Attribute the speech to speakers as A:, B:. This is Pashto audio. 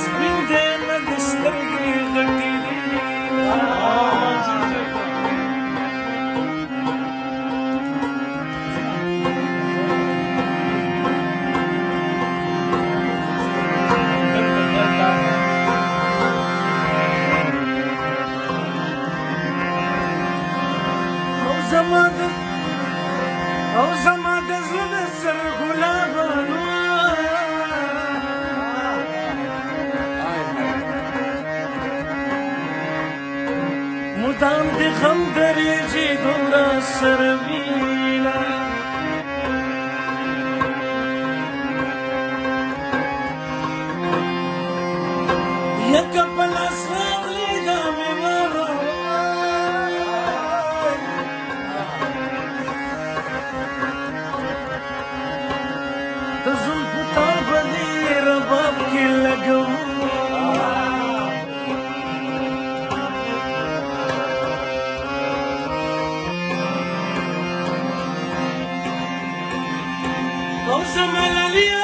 A: سپین دی نه د سترګې غټې دي او زما د زړه د سر ګلابانو مدام د غم درېږي دومره سره مینه یکه په لاس راغلې دا مې واره د زلفو تار به دې رباب کې لګوو او زما لاليه